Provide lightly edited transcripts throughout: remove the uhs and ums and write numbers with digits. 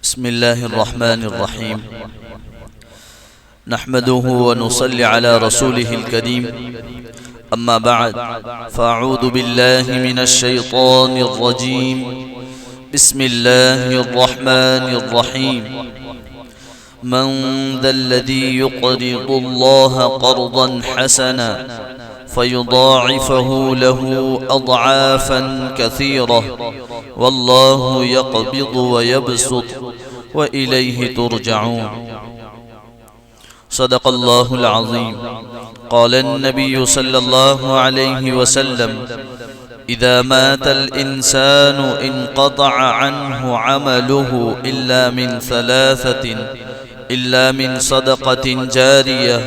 بسم الله الرحمن الرحيم. نحمده ونصلي على رسوله الكريم. أما بعد، فأعوذ بالله من الشيطان الرجيم. بسم الله الرحمن الرحيم. من ذا الذي يقرض الله قرضا حسنا فيضاعفه له أضعافا كثيرة والله يقبض ويبسط وإليه ترجعون. صدق الله العظيم. قال النبي صلى الله عليه وسلم: إذا مات الإنسان انقطع عنه عمله إلا من صدقة جارية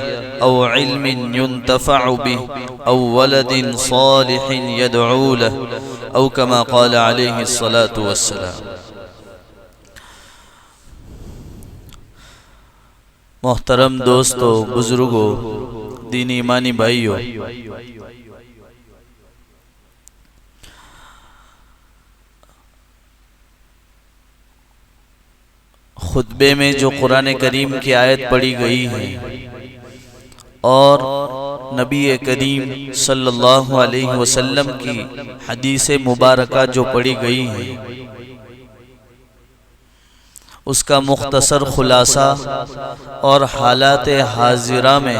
أو علم ينتفع به أو ولد صالح يدعو له أو كما قال عليه الصلاة والسلام. محترم دوستو، بزرگو، دینی ایمانی بھائیو، خطبے میں جو قرآن کریم کی آیت پڑھی گئی ہے اور نبی کریم صلی اللہ علیہ وسلم کی حدیث مبارکہ جو پڑھی گئی ہے، اس کا مختصر خلاصہ اور حالات حاضرہ میں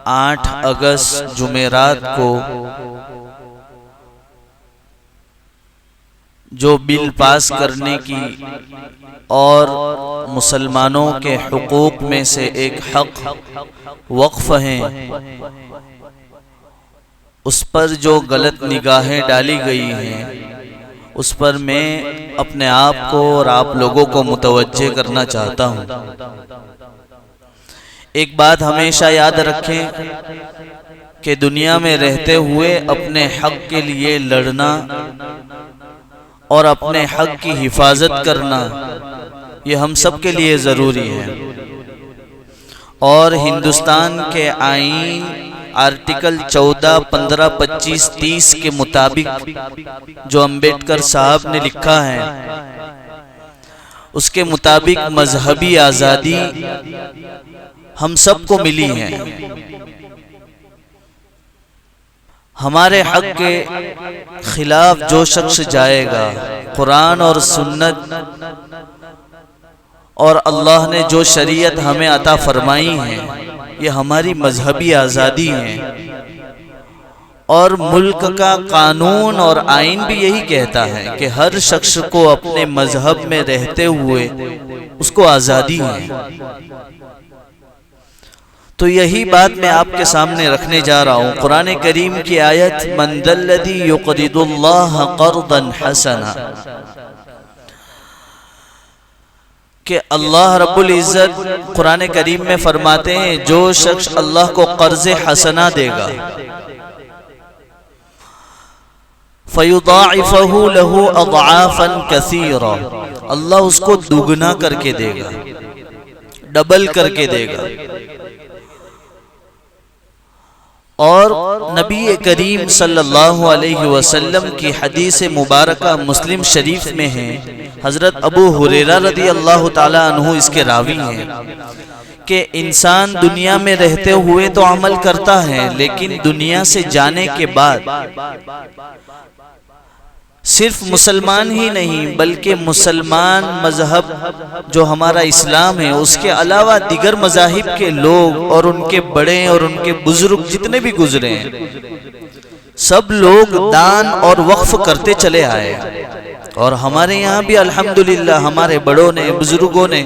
8 اگست جمعرات کو جو بل پاس کرنے کی اور مسلمانوں کے حقوق میں سے ایک حق وقف ہیں، اس پر جو غلط نگاہیں ڈالی گئی ہیں، اس پر میں اپنے آپ کو اور آپ لوگوں کو متوجہ کرنا چاہتا ہوں. ایک بات ہمیشہ یاد رکھیں کہ دنیا میں رہتے ہوئے اپنے حق کے لیے لڑنا اور اپنے حق کی حفاظت کرنا یہ ہم سب کے لیے ضروری ہے. اور ہندوستان کے آئین آرٹیکل 14, 15, 25, 30 کے مطابق جو امبیڈکر صاحب نے لکھا ہے، اس کے مطابق مذہبی آزادی ہم سب کو ملی ہے. ہمارے حق کے خلاف جو شخص جائے گا، قرآن اور سنت اور اللہ نے جو شریعت ہمیں عطا فرمائی ہے، یہ ہماری مذہبی آزادی ہے. اور ملک کا قانون اور آئین بھی یہی کہتا ہے کہ ہر شخص کو اپنے مذہب میں رہتے ہوئے اس کو آزادی ہے. تو یہی بات میں آپ کے سامنے رکھنے جا رہا ہوں. قرآن کریم کی آیت من ذا الذی یقرض اللہ قرضا حسنا، کہ اللہ رب العزت قرآن کریم میں فرماتے ہیں جو شخص اللہ کو قرض حسنا دے گا فَيُضَاعِفَهُ لَهُ أَضْعَافًا كَثِيرًا، اللہ اس کو دوگنا کر کے دے گا، ڈبل کر کے دے گا. اور نبی کریم صلی اللہ علیہ وسلم کی حدیث مبارکہ مسلم شریف میں ہے، حضرت ابو ہریرہ رضی اللہ تعالی عنہ اس کے راوی ہیں، کہ انسان دنیا میں رہتے ہوئے تو عمل کرتا ہے، لیکن دنیا سے جانے کے بعد صرف مسلمان ہی نہیں بلکہ مسلمان مذہب جو ہمارا اسلام ہے، اس کے علاوہ دیگر مذاہب کے لوگ اور ان کے بڑے اور ان کے بزرگ جتنے بھی گزرے ہیں، سب لوگ دان اور وقف کرتے چلے آئے. اور ہمارے یہاں بھی الحمدللہ ہمارے بڑوں نے، بزرگوں نے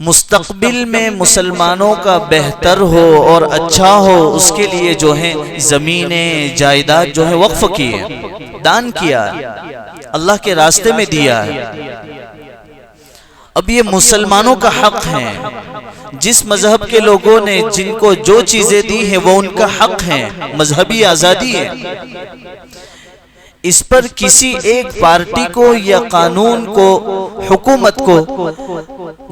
مستقبل میں مسلمانوں کا بہتر ہو اور اچھا ہو اس کے لیے جو ہیں زمینیں، جائیداد جو ہے وقف کی ہے، دان کیا ہے، اللہ کے راستے میں دیا ہے. اب یہ مسلمانوں کا حق ہے. جس مذہب کے لوگوں نے جن کو جو چیزیں دی ہیں وہ ان کا حق ہے، مذہبی آزادی ہے. اس پر کسی ایک پارٹی کو یا قانون کو، حکومت کو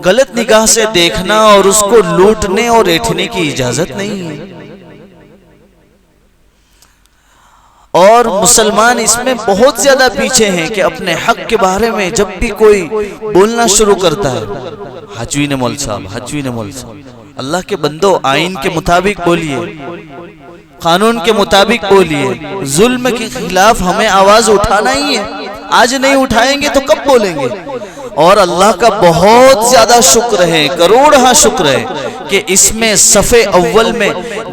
غلط نگاہ سے دیکھنا اور اس کو لوٹنے اور ایٹھنے کی اجازت نہیں ہے. اور مسلمان اس میں بہت زیادہ پیچھے ہیں کہ اپنے حق کے بارے میں جب بھی کوئی بولنا شروع کرتا ہے، حجوین مول صاحب، اللہ کے بندو آئین کے مطابق بولیے، قانون کے مطابق بولیے، ظلم کے خلاف ہمیں آواز اٹھانا ہی ہے، آج نہیں اٹھائیں گے تو کب بولیں گے؟ اور اللہ کا بہت زیادہ شکر ہے، کروڑہا شکر ہے کہ اس میں صفحے اول میں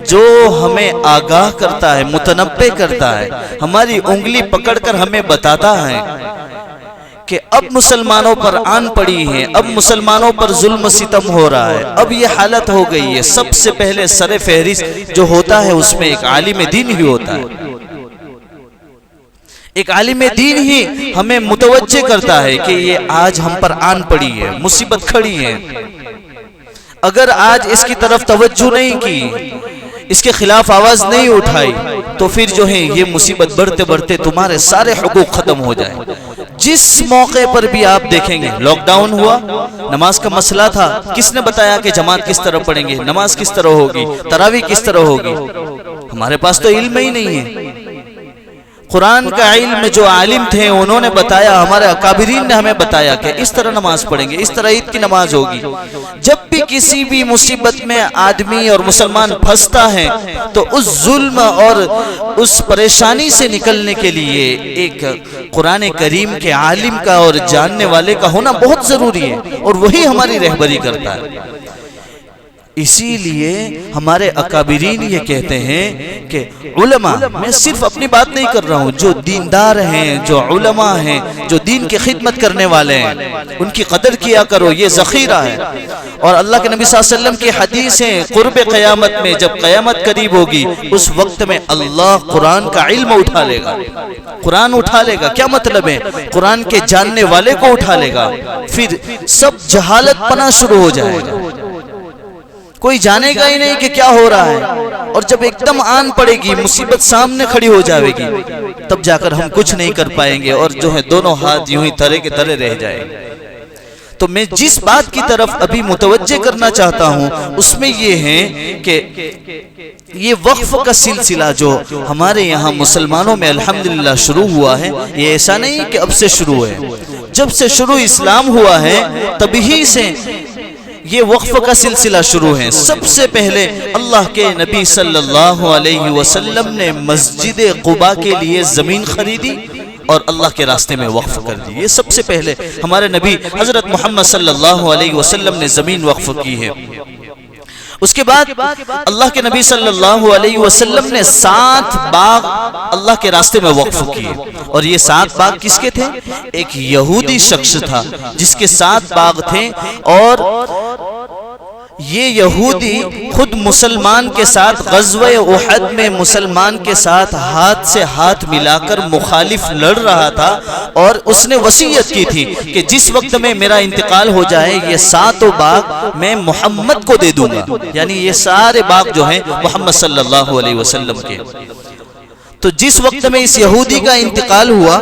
جو ہمیں آگاہ کرتا ہے، متنبہ کرتا ہے، ہماری انگلی پکڑ کر ہمیں بتاتا ہے کہ اب مسلمانوں پر آن پڑی ہے، اب مسلمانوں پر ظلم و ستم ہو رہا ہے، اب یہ حالت ہو گئی ہے۔ سب سے پہلے سر فہرست جو ہوتا ہے اس میں ایک عالم دین ہی ہوتا ہے، ایک عالم دین ہی ہمیں متوجہ کرتا ہے کہ یہ آج ہم پر آن پڑی ہے، مصیبت کھڑی ہے۔ اگر آج اس کی طرف توجہ نہیں کی، اس کے خلاف آواز نہیں اٹھائی، تو پھر جو ہے یہ مصیبت بڑھتے بڑھتے تمہارے سارے حقوق ختم ہو جائیں۔ جس موقع پر بھی آپ دیکھیں گے، لاک ڈاؤن ہوا، نماز کا مسئلہ تھا، کس نے بتایا کہ جماعت کس طرح پڑھیں گے، نماز کس طرح ہوگی، تراویح کس طرح ہوگی؟ ہمارے پاس تو علم ہی نہیں ہے۔ قرآن کا علم جو عالم تھے انہوں نے بتایا، ہمارے اکابرین نے ہمیں بتایا کہ اس طرح نماز پڑھیں گے، اس طرح عید کی نماز ہوگی۔ جب بھی کسی بھی مصیبت میں آدمی اور مسلمان پھنستا ہے تو اس ظلم اور اس پریشانی سے نکلنے کے لیے ایک قرآن کریم کے عالم کا اور جاننے والے کا ہونا بہت ضروری ہے، اور وہی ہماری رہبری کرتا ہے۔ اسی لیے ہمارے اکابرین یہ کہتے ہیں کہ علماء، میں صرف اپنی بات نہیں کر رہا ہوں، جو دیندار ہیں، جو علماء ہیں، جو دین کی خدمت کرنے والے ہیں، ان کی قدر کیا کرو، یہ ذخیرہ ہے۔ اور اللہ کے نبی صلی اللہ علیہ وسلم کی حدیث ہے، قرب قیامت میں جب قیامت قریب ہوگی اس وقت میں اللہ قرآن کا علم اٹھا لے گا، قرآن اٹھا لے گا۔ کیا مطلب ہے؟ قرآن کے جاننے والے کو اٹھا لے گا، پھر سب جہالت پنا شروع ہو جائے گا، کوئی جانے گا ہی نہیں کہ کیا ہو رہا ہے۔ اور جب ایک دم آن پڑے گی، مصیبت سامنے کھڑی ہو جائے گی، تب جا کر ہم کچھ نہیں کر پائیں گے، اور جو ہے دونوں ہاتھ یوں ہی ترے کے ترے رہ جائیں گے۔ تو میں جس بات کی طرف ابھی متوجہ کرنا چاہتا ہوں اس میں یہ ہے کہ یہ وقف کا سلسلہ جو ہمارے یہاں مسلمانوں میں الحمدللہ شروع ہوا ہے، یہ ایسا نہیں کہ اب سے شروع ہے، جب سے شروع اسلام ہوا ہے تبھی سے یہ وقف کا سلسلہ شروع ہے۔ سب سے پہلے اللہ کے نبی صلی اللہ علیہ وسلم نے مسجد قباء کے لیے زمین خریدی اور اللہ کے راستے میں وقف کر دی۔ یہ سب سے پہلے ہمارے نبی حضرت محمد صلی اللہ علیہ وسلم نے زمین وقف کی ہے۔ اس کے بعد اللہ کے نبی صلی اللہ علیہ وسلم نے 7 باغ اللہ کے راستے میں وقف کیے، اور یہ 7 باغ کس کے تھے؟ ایک یہودی شخص تھا جس کے 7 باغ تھے، اور یہ یہودی خود مسلمان کے ساتھ غزوہ احد میں مسلمان کے ساتھ ہاتھ سے ہاتھ ملا کر مخالف لڑ رہا تھا، اور اس نے وصیت کی تھی کہ جس وقت میں میرا انتقال ہو جائے یہ 7 باغ میں محمد کو دے دوں گا، یعنی یہ سارے باغ جو ہیں محمد صلی اللہ علیہ وسلم کے۔ تو جس وقت میں اس یہودی کا انتقال ہوا،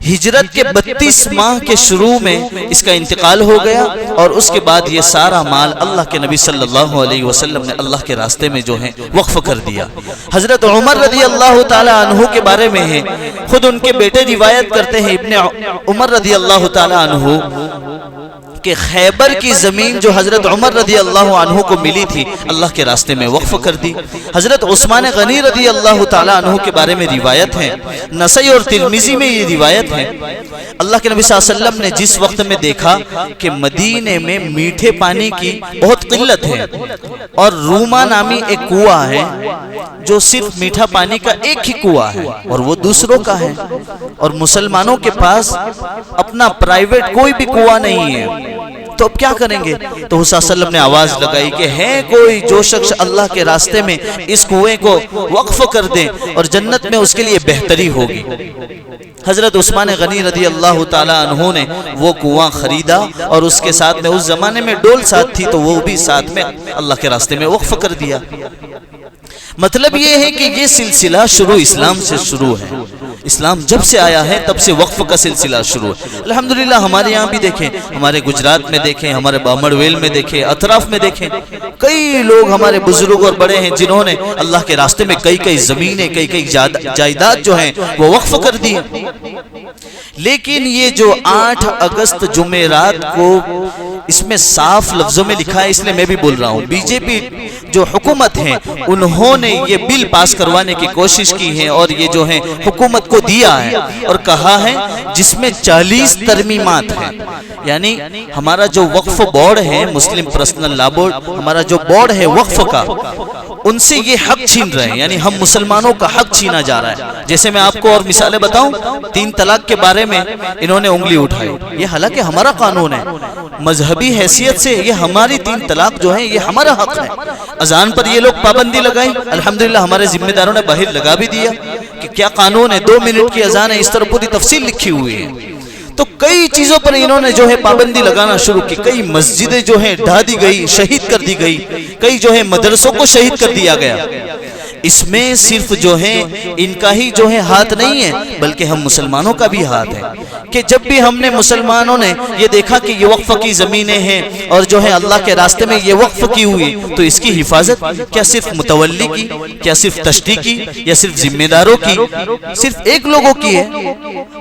ہجرت کے 32 ماہ کے شروع میں اس کا انتقال ہو گیا، اور اس کے بعد یہ سارا مال اللہ کے نبی صلی اللہ علیہ وسلم نے اللہ کے راستے میں جو ہے وقف کر دیا۔ حضرت عمر رضی اللہ تعالی عنہ کے بارے میں ہے، خود ان کے بیٹے روایت کرتے ہیں، ابن عمر رضی اللہ تعالی عنہ، کہ خیبر کی زمین جو حضرت عمر رضی اللہ عنہ کو ملی تھی اللہ کے راستے میں وقف کر دی۔ حضرت عثمان غنی رضی اللہ تعالی عنہ کے بارے میں روایت ہے، نسائی اور ترمذی میں یہ روایت ہے، اللہ کے نبی صلی اللہ علیہ وسلم نے جس وقت میں دیکھا کہ مدینے میں میٹھے پانی کی بہت قلت ہے، اور روما نامی ایک کنواں ہے جو صرف میٹھا پانی کا ایک ہی کنواں ہے اور وہ دوسروں کا ہے، اور مسلمانوں کے پاس اپنا پرائیویٹ کوئی بھی کنواں نہیں ہے، تو اب کیا کریں گے؟ تو حضور صلی اللہ علیہ وسلم نے آواز لگائی کہ ہے کوئی جو شخص اللہ کے راستے میں اس کنویں کو وقف کر دے اور جنت میں اس کے لیے بہتری ہوگی۔ حضرت عثمان غنی رضی اللہ تعالی عنہ نے وہ کنواں خریدا، اور اس کے ساتھ میں اس زمانے میں ڈول ساتھ تھی تو وہ بھی ساتھ میں اللہ کے راستے میں وقف کر دیا۔ مطلب یہ ہے کہ یہ سلسلہ شروع اسلام سے شروع ہے، اسلام جب سے آیا ہے تب سے وقف کا سلسلہ شروع ہے۔ الحمدللہ ہمارے یہاں بھی دیکھیں، ہمارے گجرات میں دیکھیں، ہمارے بامڑویل میں دیکھیں، اطراف میں دیکھیں، کئی لوگ ہمارے بزرگ اور بڑے ہیں جنہوں نے اللہ کے راستے میں کئی زمینیں، کئی جائیداد جو ہیں وہ وقف کر دی۔ لیکن یہ جو 8 اگست جمعرات کو اس میں صاف لفظوں میں لکھا ہے، اس لیے میں بھی بول رہا ہوں، بی جے پی جو حکومت ہے انہوں نے یہ بل پاس کروانے کی کوشش کی ہے اور یہ جو ہے حکومت کو دیا ہے اور کہا ہے جس میں 40 ترمیمات ہیں۔ یعنی ہمارا جو وقف بورڈ ہے، مسلم پرسنل لا بورڈ، ہمارا جو بورڈ ہے وقف کا، ان سے یہ حق چھین رہے ہیں، یعنی ہم مسلمانوں کا حق چھینا جا رہا ہے۔ جیسے میں آپ کو اور مثالیں بتاؤں، 3 طلاق کے بارے میں انہوں نے انگلی اٹھائی، یہ حالانکہ ہمارا قانون ہے، مذہبی حیثیت سے یہ ہماری 3 طلاق جو ہے یہ ہمارا حق ہے۔ اذان پر یہ لوگ پابندی لگائی، الحمدللہ ہمارے ذمہ داروں نے باہر لگا بھی دیا کہ کیا قانون ہے، 2 منٹ کی اذان ہے، اس طرح پوری تفصیل لکھی ہوئی ہے۔ تو کئی چیزوں پر انہوں نے جو ہے پابندی لگانا شروع کی، کئی مسجدیں جو ہیں ڈھا دی گئی، شہید کر دی گئی، کئی جو ہے مدرسوں کو شہید کر دیا گیا۔ اس میں صرف جو ہے ان کا ہی جو ہے ہاتھ نہیں ہے، بلکہ ہم مسلمانوں کا بھی ہاتھ ہے کہ جب بھی ہم نے مسلمانوں نے یہ دیکھا کہ یہ وقف کی زمینیں ہیں اور جو ہے اللہ کے راستے میں یہ وقف کی ہوئی، تو اس کی حفاظت کیا صرف متولی کی، کیا صرف تشریح کی، یا صرف ذمہ داروں کی، صرف ایک لوگوں کی ہے؟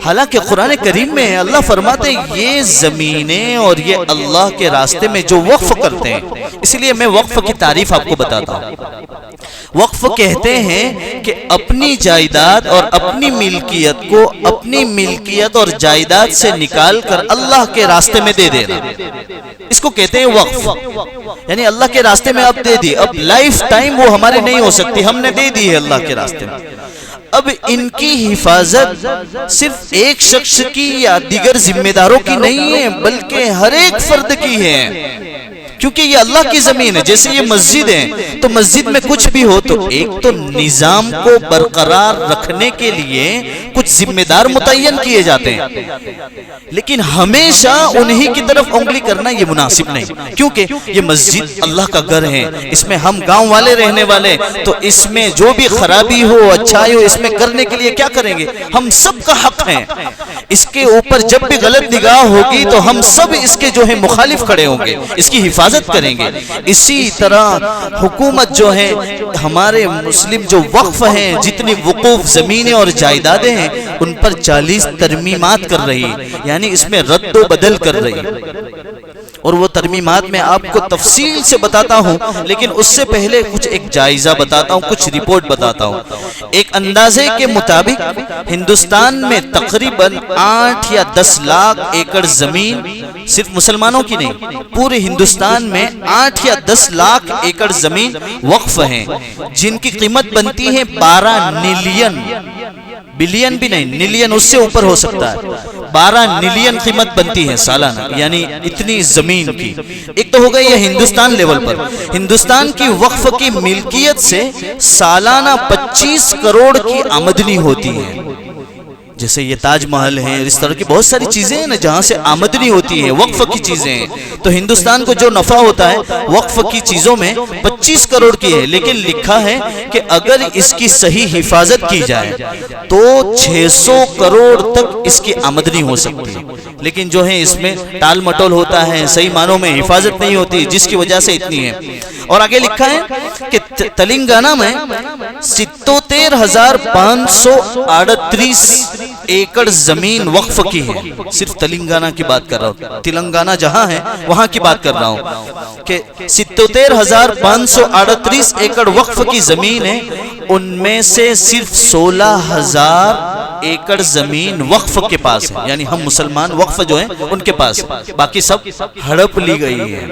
حالانکہ قرآن کریم میں اللہ فرماتے ہیں یہ زمینیں اور یہ اللہ کے راستے میں جو وقف کرتے ہیں۔ اس لیے میں وقف کی تعریف آپ کو بتاتا ہوں۔ وقف کہتے ہیں کہ اپنی جائیداد اور اپنی ملکیت کو اپنی ملکیت اور جائیداد سے نکال کر اللہ کے راستے میں دے دینا، اس کو کہتے ہیں وقف۔ یعنی اللہ کے راستے میں اب دے دی، اب لائف ٹائم وہ ہمارے نہیں ہو سکتی، ہم نے دے دی ہے اللہ کے راستے میں۔ اب ان کی حفاظت صرف ایک شخص کی یا دیگر ذمہ داروں کی نہیں ہے، بلکہ ہر ایک فرد کی ہے، کیونکہ یہ اللہ کی زمین ہے۔ جیسے یہ مسجد ہے تو مسجد میں کچھ بھی ہو تو ایک تو نظام کو برقرار رکھنے کے لیے کچھ ذمہ دار متعین کیے جاتے ہیں، لیکن ہمیشہ انہی کی طرف انگلی کرنا یہ مناسب نہیں، کیونکہ یہ مسجد اللہ کا گھر ہے، اس میں ہم گاؤں والے رہنے والے، تو اس میں جو بھی خرابی ہو اچھائی ہو اس میں کرنے کے لیے کیا کریں گے؟ ہم سب کا حق ہے، اس کے اوپر جب بھی غلط نگاہ ہوگی تو ہم سب اس کے جو ہے مخالف کھڑے ہوں گے، اس کی حفاظت کریں گے۔ اسی طرح حکومت جو ہے، ہمارے مسلم جو وقف ہیں، جتنی وقوف زمینیں اور جائیدادیں ہیں ان پر 40 ترمیمات کر رہی، یعنی اس میں رد و بدل کر رہی، اور وہ ترمیمات میں آپ کو تفصیل سے بتاتا ہوں، لیکن اس سے پہلے کچھ ایک جائزہ بتاتا ہوں، کچھ رپورٹ بتاتا ہوں۔ ایک اندازے کے مطابق ہندوستان میں تقریباً 8 یا 10 لاکھ ایکڑ زمین، صرف مسلمانوں کی نہیں، پورے ہندوستان میں 8 یا 10 لاکھ ایکڑ زمین وقف ہیں، جن کی قیمت بنتی ہے 12 نیلین، بلین بھی نہیں، نیلین اس سے اوپر ہو سکتا ہے، 12 نیلین قیمت بنتی ہے سالانہ، یعنی اتنی زمین کی۔ ایک تو ہو گئی یہ ہندوستان لیول پر، ہندوستان کی وقف کی ملکیت سے سالانہ 25 کروڑ کی آمدنی ہوتی ہے۔ جیسے یہ تاج محل ہے، اس طرح کی بہت ساری چیزیں ہیں نا جہاں سے آمدنی ہوتی ہے، وقف کی چیزیں ہیں، تو ہندوستان کو جو نفع ہوتا ہے وقف کی چیزوں میں 25 کروڑ کی ہے، لیکن لکھا ہے کہ اگر اس کی صحیح حفاظت کی جائے تو 600 کروڑ تک اس کی آمدنی ہو سکتی ہے، لیکن جو ہے اس میں ٹال مٹول ہوتا ہے، صحیح معنوں میں حفاظت نہیں ہوتی، جس کی وجہ سے اتنی ہے۔ اور آگے لکھا ہے کہ تلنگانہ میں 77,538 ایکڑ زمین وقف کی ہے، صرف تلنگانہ کی بات کر رہا ہوں، تلنگانہ جہاں ہے وہاں کی بات کر رہا ہوں کہ 77,538 ایکڑ وقف کی زمین ہے، ان میں سے صرف 16,000 ایکڑ زمین وقف کے پاس ہے، یعنی ہم مسلمان وقف جو ہیں ان کے پاس، باقی سب ہڑپ لی گئی ہے۔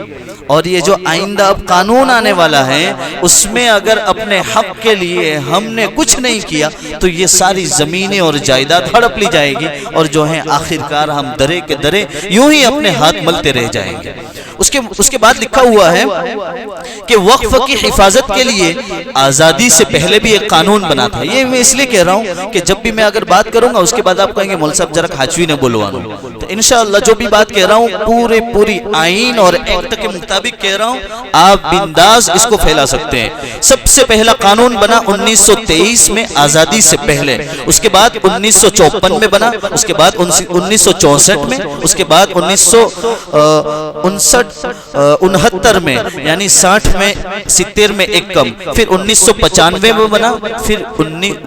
اور یہ جو آئندہ اب قانون آنے والا ہے اس میں اگر اپنے حق کے لیے ہم نے کچھ نہیں کیا تو یہ ساری زمینیں اور جائیداد ہڑپ لی جائے گی، اور جو ہیں آخرکار ہم درے کے درے یوں ہی اپنے ہاتھ ملتے رہ جائیں گے۔ اس کے بعد لکھا ہوا ہے کہ وقف کی حفاظت کے لیے آزادی سے پہلے بھی ایک قانون بنا تھا۔ یہ میں اس لیے کہہ رہا ہوں کہ جب بھی میں اگر بات کروں گا اس کے بعد آپ کہیں گے مول صاحب ذرا حاجوی نے بولوانا، تو تو انشاءاللہ جو بھی بات کہہ رہا ہوں پوری آئین اور ایکٹ کے مطابق کہہ رہا ہوں، آپ بنداز اس کو پھیلا سکتے ہیں۔ سب سے پہلا قانون بنا 1923 میں آزادی سے پہلے، اس کے بعد 1954 میں بنا، اس کے بعد 1964 میں، اس کے بعد 1969 میں، یعنی 60 میں 70 میں ایک کم، پھر 1995 میں بنا، پھر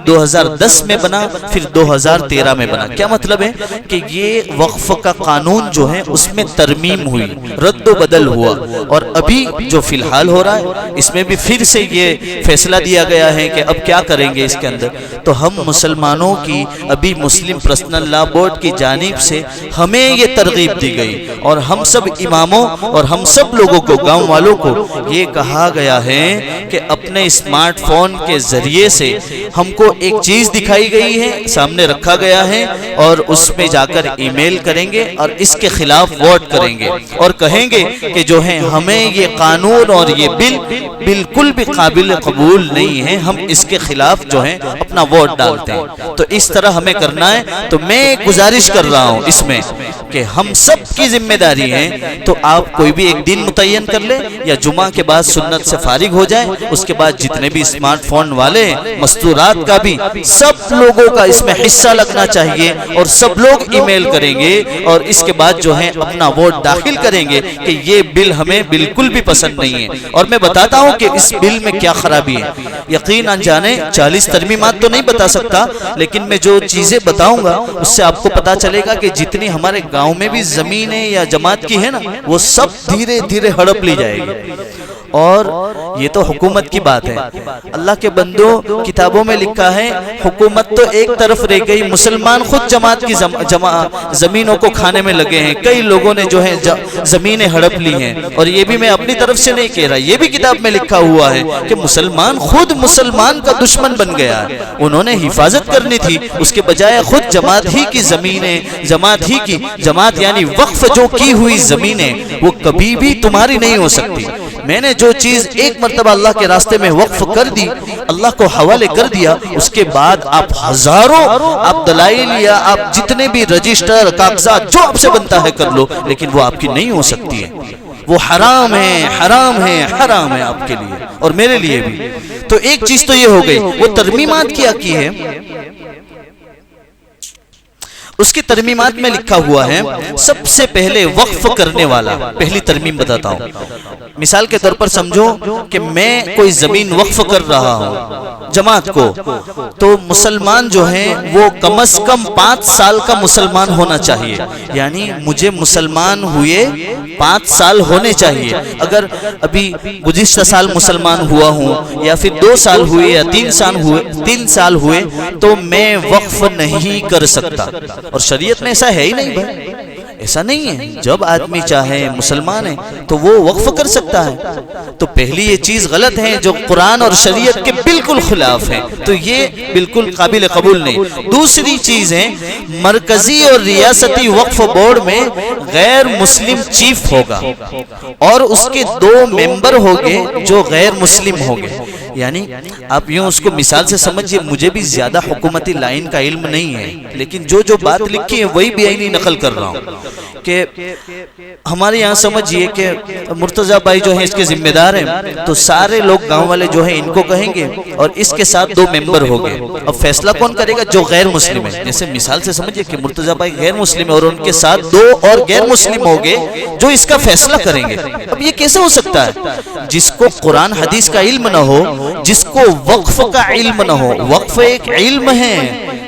2010 میں بنا، پھر 2013 میں بنا۔ کیا مطلب ہے کہ یہ وقف کا قانون جو ہے اس میں ترمیم ہوئی، رد و بدل ہوا، اور ابھی جو فی الحال ہو رہا ہے اس میں بھی پھر سے یہ فیصلہ دیا گیا ہے کہ اب کیا کریں گے اس کے اندر۔ تو ہم مسلمانوں کی ابھی مسلم پرسنل لا بورڈ کی جانب سے ہمیں یہ ترغیب دی گئی، اور ہم سب اماموں اور ہم سب لوگوں کو، گاؤں والوں کو یہ کہا گیا ہے کہ اپنے اسمارٹ فون کے ذریعے سے ہم کو ایک چیز دکھائی گئی ہے، سامنے رکھا گیا ہے، اور اس میں جا کر ای میل کریں گے اور اس کے خلاف ووٹ کریں گے، اور کہیں گے کہ جو ہے ہمیں یہ قانون اور یہ بل بالکل بھی قابل قبول نہیں ہے، ہم اس کے خلاف جو ہے اپنا ووٹ ڈالتے ہیں۔ تو اس طرح ہمیں کرنا ہے۔ تو میں گزارش کر رہا ہوں اس میں کہ ہم سب کی ذمہ داری ہے، تو آپ کوئی بھی ایک دن متعین کر لیں، یا جمعہ کے بعد سنت سے فارغ ہو جائیں، اس کے بعد جتنے بھی اسمارٹ فون والے ہیں، مستورات کا بھی سب لوگوں کا اس میں حصہ لگنا چاہیے، اور سب لوگ ای میل کریں گے، اور اس کے بعد جو ہے اپنا ووٹ داخل کریں گے کہ یہ بل ہمیں بالکل بھی پسند نہیں ہے۔ اور میں بتاتا ہوں کہ اس بل میں کیا خرابی ہے۔ یقین جانے 40 ترمیمات تو نہیں بتا سکتا، لیکن میں جو چیزیں بتاؤں گا اس سے آپ کو پتا چلے گا کہ جتنی ہمارے گاؤں میں بھی زمینیں یا جماعت کی ہے نا، وہ سب دھیرے دھیرے ہڑپ لی جائے گی۔ اور یہ تو حکومت کی بات ہے۔ اللہ کے بندوں، کتابوں میں لکھا ہے حکومت تو ایک طرف رہ گئی، مسلمان خود جماعت کی زمینوں کو کھانے میں لگے ہیں۔ کئی لوگوں نے جو ہے زمینیں ہڑپ لی ہیں، اور یہ بھی میں اپنی طرف سے نہیں کہہ رہا، یہ بھی کتاب میں لکھا ہوا ہے کہ مسلمان خود مسلمان کا دشمن بن گیا ہے۔ انہوں نے حفاظت کرنی تھی، اس کے بجائے خود جماعت ہی کی زمینیں، جماعت یعنی وقف جو کی ہوئی زمینیں، وہ کبھی بھی تمہاری نہیں ہو سکتی۔ میں نے جو چیز ایک مرتبہ اللہ کے راستے میں وقف کر دی، اللہ کو حوالے کر دیا، اس کے بعد آپ ہزاروں آپ دلائل یا آپ جتنے بھی رجسٹر کاغذات جو آپ سے بنتا ہے کر لو، لیکن وہ آپ کی نہیں ہو سکتی ہے۔ وہ حرام ہے، حرام ہے، حرام ہے آپ کے لیے اور میرے لیے بھی۔ تو ایک چیز تو یہ ہو گئی۔ وہ ترمیمات کیا کی ہے، اس کی ترمیمات میں لکھا ہوا ہے سب سے پہلے وقف کرنے والا، پہلی ترمیم بتاتا ہوں۔ مثال کے طور پر سمجھو کہ میں کوئی زمین وقف کر رہا ہوں جماعت کو، تو مسلمان جو ہیں وہ کم از کم 5 سال کا مسلمان ہونا چاہیے، یعنی مجھے مسلمان ہوئے 5 سال ہونے چاہیے۔ اگر ابھی گزشتہ سال مسلمان ہوا ہوں، یا پھر 2 سال ہوئے یا 3 سال ہوئے، تو میں وقف نہیں کر سکتا۔ اور شریعت میں ایسا ہے ہی نہیں بھائی، ایسا نہیں ہے۔ جب آدمی چاہے مسلمان ہے تو وہ وقف کر سکتا ہے۔ تو پہلی یہ چیز غلط ہے جو قرآن اور شریعت کے بالکل خلاف ہے، تو یہ بالکل قابل قبول نہیں۔ دوسری چیز ہے مرکزی اور ریاستی وقف بورڈ میں غیر مسلم چیف ہوگا، اور اس کے 2 ممبر ہوگے جو غیر مسلم ہوگے۔ یعنی آپ یوں اس کو مثال سے سمجھئے، مجھے بھی زیادہ حکومتی لائن کا علم نہیں ہے، لیکن جو بات لکھی ہے وہی بھی آئینی نقل کر رہا ہوں کہ ہمارے یہاں سمجھئے کہ مرتضی بھائی جو ہیں اس کے ذمہ دار ہیں، تو سارے لوگ گاؤں والے جو ہیں ان کو کہیں گے، اور اس کے ساتھ 2 ممبر ہو گئے۔ اب فیصلہ کون کرے گا؟ جو غیر مسلم ہے۔ جیسے مثال سے سمجھئے کہ مرتضی بھائی غیر مسلم ہے، اور ان کے ساتھ 2 اور غیر مسلم ہو گئے جو اس کا فیصلہ کریں گے۔ اب یہ کیسے ہو سکتا ہے؟ جس کو قرآن حدیث کا علم نہ ہو، جس کو وقف کا علم نہ ہو۔ وقف ایک علم ہے،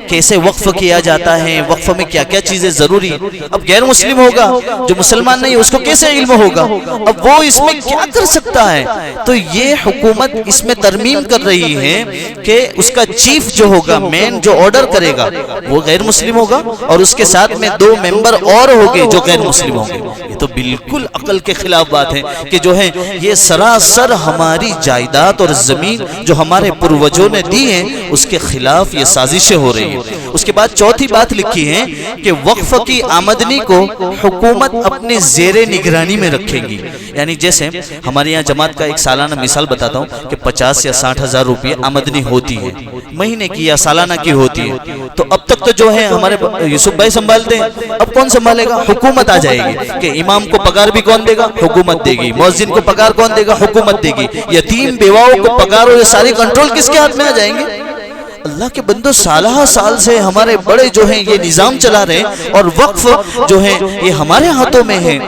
کیسے وقف کیا جاتا ہے، وقف میں کیا کیا چیزیں ضروری۔ اب غیر مسلم ہوگا جو مسلمان نہیں ہے، اس کو کیسے علم ہوگا؟ اب وہ اس میں کیا کر سکتا ہے؟ تو یہ حکومت اس میں ترمیم کر رہی ہے کہ اس کا چیف جو ہوگا، مین جو آرڈر کرے گا، وہ غیر مسلم ہوگا، اور اس کے ساتھ میں 2 ممبر اور ہوگے جو غیر مسلم ہوں گے۔ یہ تو بالکل عقل کے خلاف بات ہے کہ جو ہے یہ سراسر ہماری جائیداد اور زمین جو ہمارے پروجوں نے دی ہیں، اس کے خلاف یہ سازشیں ہو رہی ہیں۔ اس کے بعد چوتھی بات لکھی ہے کہ وقف کی آمدنی کو حکومت اپنے زیر نگرانی میں رکھے گی. یعنی جیسے ہمارے یہاں جماعت کا ایک سالانہ مثال بتاتا ہوں کہ 50 یا 60 ہزار روپے آمدنی ہوتی ہے مہینے کی یا سالانہ کی ہوتی ہے. تو اب تک تو جو ہے ہمارے یوسف بھائی سنبھالتے ہیں, اب کون سنبھالے گا؟ حکومت آ جائے گی کہ امام کو پگار بھی کون دے گا؟ حکومت دے گی. مؤذن کو پگار کون دے گا؟ حکومت دے گی. یتیم بیواؤں کو پگار اور یہ ساری کنٹرول کس کے ہاتھ میں آ جائیں گے؟ اللہ کے بندو, سالہ سال سے ہمارے بڑے جو ہیں یہ نظام چلا رہے ہیں اور وقف جو ہے یہ ہمارے ہاتھوں میں ہے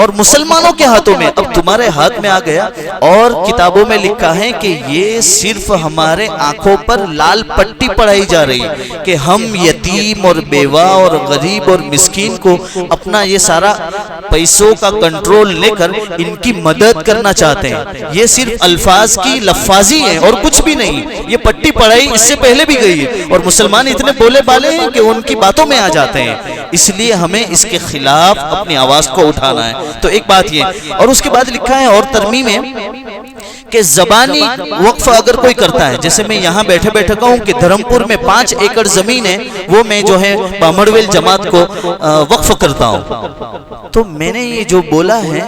اور مسلمانوں کے ہاتھوں میں. اب تمہارے ہاتھ میں آ گیا اور کتابوں میں لکھا ہے کہ یہ صرف ہمارے آنکھوں پر لال پٹی پڑھائی جا رہی کہ ہم یتیم اور بیوہ اور غریب اور مسکین کو اپنا یہ سارا پیسوں کا کنٹرول لے کر ان کی مدد کرنا چاہتے ہیں. یہ صرف الفاظ کی لفاظی ہے اور کچھ بھی نہیں. یہ پٹی پڑھائی اس سے پہلے بھی گئی ہے اور مسلمان اتنے بولے بالے ہیں کہ ان کی باتوں میں آ جاتے ہیں. اس لیے ہمیں اس کے خلاف اپنی آواز کو اٹھانا ہے. تو ایک بات یہ, اور اس کے بعد لکھا ہے اور ترمیم ہے کہ زبانی وقف اگر کوئی کرتا ہے, جیسے میں یہاں بیٹھے بیٹھے کہوں کہ دھرمپور میں 5 ایکڑ زمین ہے, وہ میں جو ہے بامڑویل جماعت کو وقف کرتا ہوں, تو میں نے یہ جو بولا ہے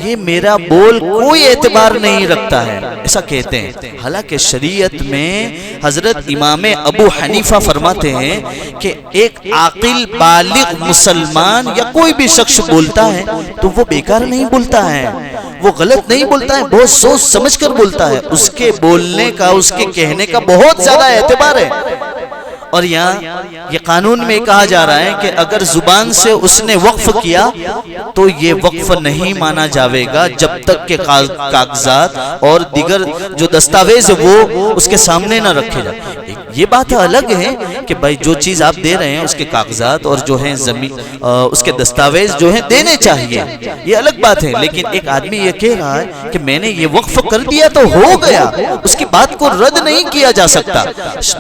یہ میرا بول کوئی اعتبار نہیں رکھتا ہے, ایسا کہتے ہیں. حالانکہ شریعت میں حضرت امام ابو حنیفہ فرماتے ہیں کہ ایک عاقل بالغ مسلمان یا کوئی بھی شخص بولتا ہے تو وہ بیکار نہیں بولتا ہے, وہ غلط نہیں بولتا ہے, بہت سوچ سمجھ کر بولتا ہے. اس کے بولنے کا, اس کے کہنے کا بہت زیادہ اعتبار ہے. اور یہاں یہ قانون میں کہا جا رہا ہے کہ اگر زبان سے اس نے وقف کیا تو یہ وقف نہیں مانا جاوے گا جب تک کہ کاغذات اور دیگر جو دستاویز وہ اس کے سامنے نہ رکھے جائے. یہ بات الگ ہے کہ بھائی جو چیز آپ دے رہے ہیں اس کے کاغذات اور جو ہیں زمین اس کے دستاویز جو ہیں دینے چاہیے, یہ الگ بات ہے. لیکن ایک آدمی یہ کہہ رہا ہے کہ میں نے یہ وقف کر دیا تو ہو گیا, اس کی بات کو رد نہیں کیا جا سکتا.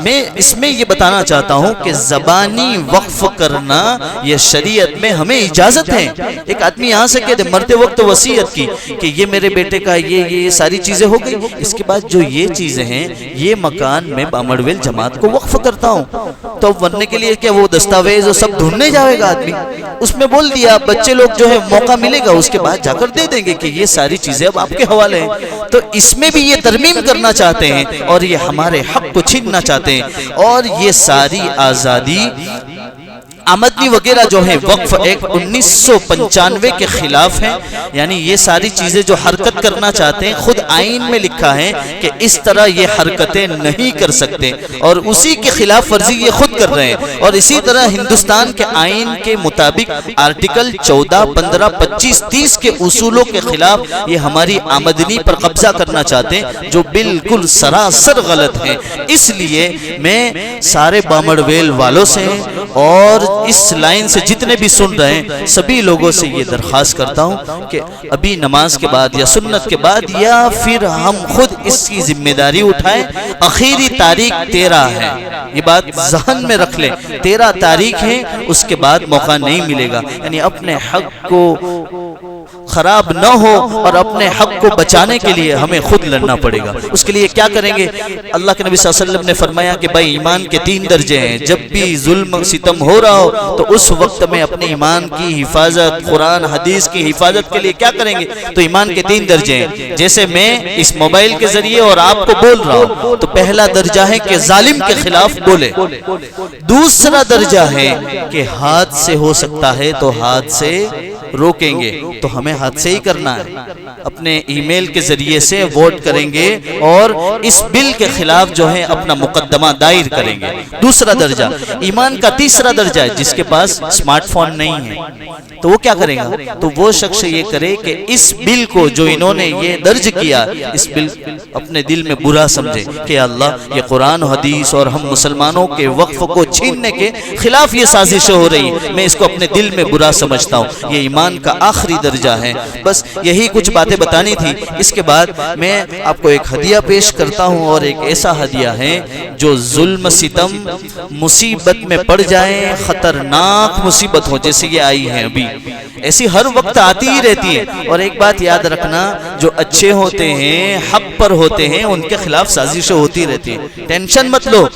میں اس میں یہ بتانا چاہتا ہوں کہ زبانی وقف کرنا یہ شریعت میں ہمیں اجازت ہے. ایک آدمی یہاں سے کہہ دے مرتے وقت وصیت کی کہ یہ میرے بیٹے کا یہ ساری چیزیں ہو گئی, اس کے بعد جو یہ چیزیں ہیں یہ مکان میں بامڑویل جماعت کو وقف کرتا ہوں, تو بننے کے لیے کیا وہ دستاویز وہ سب ڈھونڈنے جائے گا آدمی؟ اس میں بول دیا بچے لوگ جو ہے موقع ملے گا اس کے بعد جا کر دے دیں گے کہ یہ ساری چیزیں اب آپ کے حوالے ہیں. تو اس میں بھی یہ ترمیم کرنا چاہتے ہیں اور یہ ہمارے حق کو چھیننا چاہتے ہیں, اور یہ ساری آزادی آمدنی وغیرہ جو ہے وقف ایک 1995 کے خلاف ہے. یعنی یہ ساری چیزیں جو حرکت کرنا چاہتے ہیں خود آئین میں لکھا ہے کہ اس طرح یہ حرکتیں نہیں کر سکتے, اور اسی کے خلاف ورزی یہ خود کر رہے ہیں. اور اسی طرح ہندوستان کے آئین کے مطابق آرٹیکل 14, 15, 25, 30 کے اصولوں کے خلاف یہ ہماری آمدنی پر قبضہ کرنا چاہتے ہیں جو بالکل سراسر غلط ہے. اس لیے میں سارے بامڑویل والوں سے اور اس لائن سے جتنے بھی سن رہے ہیں سبھی لوگوں سے یہ درخواست کرتا ہوں کہ ابھی نماز کے بعد یا سنت کے بعد یا پھر ہم خود اس کی ذمہ داری اٹھائیں. آخری تاریخ 13 ہے, یہ بات ذہن میں رکھ لیں, 13 تاریخ ہے, اس کے بعد موقع نہیں ملے گا. یعنی اپنے حق کو خراب نہ ہو اور اپنے حق کو بچانے کے لیے ہمیں خود لڑنا پڑے گا. اس کے لیے کیا کریں گے؟ اللہ کے نبی صلی اللہ علیہ وسلم نے فرمایا کہ بھائی ایمان کے 3 درجے ہیں, جب بھی ظلم ستم ہو رہا ہو تو اس وقت میں اپنے ایمان کی حفاظت, قرآن حدیث کی حفاظت کے لیے کیا کریں گے؟ تو ایمان کے 3 درجے ہیں. جیسے میں اس موبائل کے ذریعے اور آپ کو بول رہا ہوں تو پہلا درجہ ہے کہ ظالم کے خلاف بولے. دوسرا درجہ ہے کہ ہاتھ سے ہو سکتا ہے تو ہاتھ سے روکیں گے, تو ہمیں ہاتھ سے ہی کرنا ہے. اپنے ای میل کے ذریعے سے ووٹ کریں گے اور اس بل کے خلاف جو ہے اپنا مقدمہ دائر کریں گے. دوسرا درجہ. ایمان کا تیسرا درجہ ہے جس کے پاس اسمارٹ فون نہیں ہے تو وہ کیا کرے گا؟ تو وہ شخص یہ کرے کہ اس بل کو جو انہوں نے یہ درج کیا, اس بل اپنے دل میں برا سمجھے کہ اللہ یہ قرآن و حدیث اور ہم مسلمانوں کے وقف کو چھیننے کے خلاف یہ سازشیں ہو رہی, میں اس کو اپنے دل میں برا سمجھتا ہوں. یہ ایمان کا آخری درجہ ہے. بس یہی کچھ باتیں بتانی تھی. اس کے بعد میں آپ کو ایک ہدیہ پیش کرتا ہوں, اور ایک ایسا ہدیہ ہے جو ظلم ستم مصیبت میں پڑ جائیں, خطرناک مصیبت ہو جیسے یہ آئی ہے ابھی, ایسی ہر وقت آتی ہی رہتی ہیں. اور ایک بات یاد رکھنا، جو اچھے ہوتے ہیں، حق پر ہوتے ہیں، ان کے خلاف سازشیں ہوتی رہتی ہیں. ٹینشن مت لو،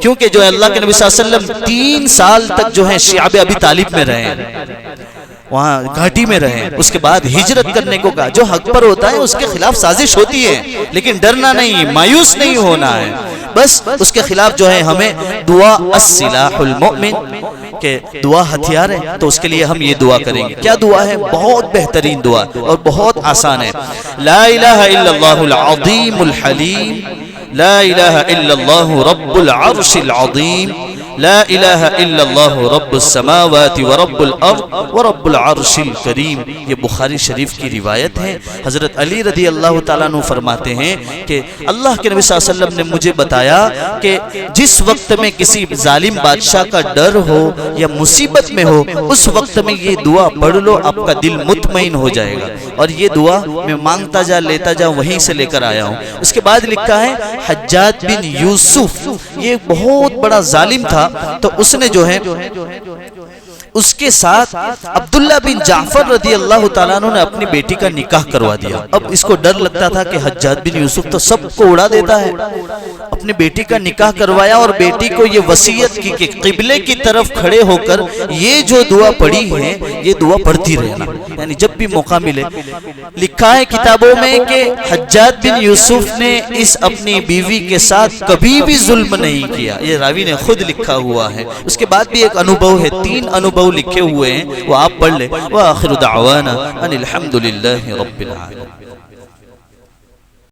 کیونکہ جو اللہ کے نبی صلی اللہ علیہ وسلم 3 سال تک جو ہے شعب ابی طالب میں رہے ہیں، وہاں گھاٹی میں رہے، اس کے بعد ہجرت کرنے کو کہا. جو حق پر ہوتا ہے اس کے خلاف سازش ہوتی ہے، لیکن ڈرنا نہیں، مایوس نہیں ہونا ہے. بس اس کے خلاف جو ہے ہمیں دعا السلاح المؤمن، کہ دعا ہتھیار ہے، تو اس کے لیے ہم یہ دعا کریں گے. کیا دعا ہے؟ بہت بہترین دعا اور بہت آسان ہے. لا الہ الا اللہ العظیم الحلیم، لا الہ الا اللہ رب العرش العظیم، لا الہ الا اللہ رب السماوات ورب الارض ورب العرش الکریم. یہ بخاری شریف کی روایت ہے. حضرت علی رضی اللہ تعالیٰ عنہ فرماتے ہیں کہ اللہ کے نبی صلی اللہ علیہ وسلم نے مجھے بتایا کہ جس وقت میں کسی ظالم بادشاہ کا ڈر ہو یا مصیبت میں ہو، اس وقت میں یہ دعا پڑھ لو، آپ کا دل مطمئن ہو جائے گا. اور یہ دعا میں مانگتا جا لیتا جا وہیں سے لے کر آیا ہوں. اس کے بعد لکھا ہے حجاج بن یوسف، یہ بہت بڑا ظالم تھا، تو اس نے جو ہے اس کے ساتھ عبداللہ بن جعفر رضی اللہ تعالیٰ عنہ نے اپنی بیٹی کا نکاح کروا دیا. اب اس کو ڈر لگتا تھا کہ حجاج بن یوسف تو سب کو اڑا دیتا ہے. اپنی بیٹی کا نکاح کروایا اور بیٹی کو یہ وصیت کی کہ قبلے کی طرف کھڑے ہو کر یہ جو دعا پڑھی ہے یہ دعا پڑھتی رہنا، یعنی جب بھی موقع ملے. لکھا ہے کتابوں میں کہ حجاج بن یوسف نے اس اپنی بیوی کے ساتھ کبھی بھی ظلم نہیں کیا، یہ راوی نے خود لکھا ہوا ہے. اس کے بعد بھی ایک انوبھو ہے، 3 انوبھو لکھے ہوئے ہیں، وہ آپ پڑھ لیں. وآخر دعوانا ان الحمد للہ رب العالمین.